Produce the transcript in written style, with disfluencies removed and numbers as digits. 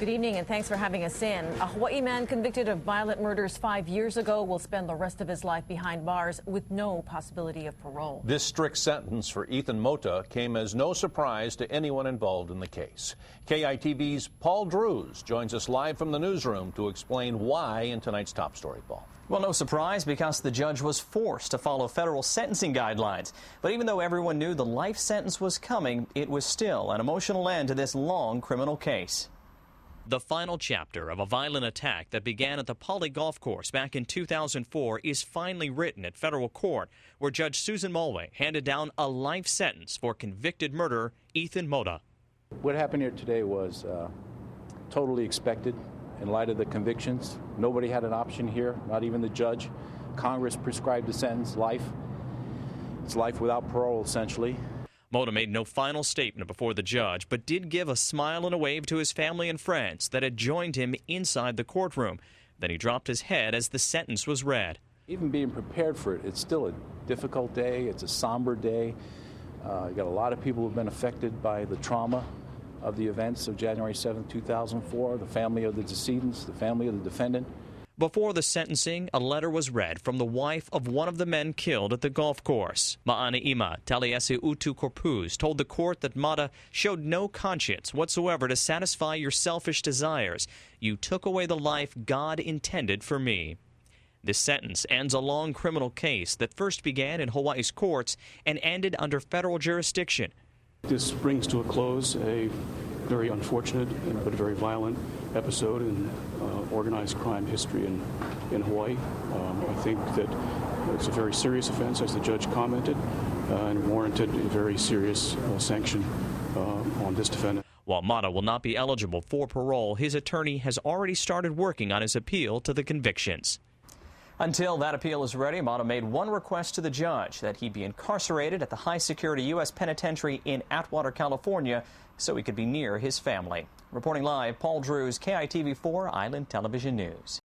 Good evening and thanks for having us in. A Hawaii man convicted of violent murders 5 years ago will spend the rest of his life behind bars with no possibility of parole. This strict sentence for Ethan Mota came as no surprise to anyone involved in the case. KITV's Paul Drews joins us live from the newsroom to explain why in tonight's top story, Paul. Well, no surprise because the judge was forced to follow federal sentencing guidelines. But even though everyone knew the life sentence was coming, it was still an emotional end to this long criminal case. The final chapter of a violent attack that began at the Pali golf course back in 2004 is finally written at federal court, where Judge Susan Mulway handed down a life sentence for convicted murderer Ethan Mota. What happened here today was totally expected in light of the convictions. Nobody had an option here, not even the judge. Congress prescribed the sentence, life. It's life without parole, essentially. Mota made no final statement before the judge, but did give a smile and a wave to his family and friends that had joined him inside the courtroom. Then he dropped his head as the sentence was read. Even being prepared for it, it's still a difficult day. It's a somber day. You got a lot of people who've been affected by the trauma of the events of January 7, 2004, the family of the decedents, the family of the defendant. Before the sentencing, a letter was read from the wife of one of the men killed at the golf course. Ma'anaima Taliesin Utu Corpuz told the court that Mota showed no conscience whatsoever to satisfy your selfish desires. You took away the life God intended for me. This sentence ends a long criminal case that first began in Hawaii's courts and ended under federal jurisdiction. This brings to a close a very unfortunate but very violent episode in organized crime history in Hawaii. I think that it's a very serious offense, as the judge commented, and warranted a very serious sanction on this defendant. While Mota will not be eligible for parole, his attorney has already started working on his appeal to the convictions. Until that appeal is ready, Mota made one request to the judge, that he be incarcerated at the high-security U.S. penitentiary in Atwater, California, so he could be near his family. Reporting live, Paul Drews, KITV4 Island Television News.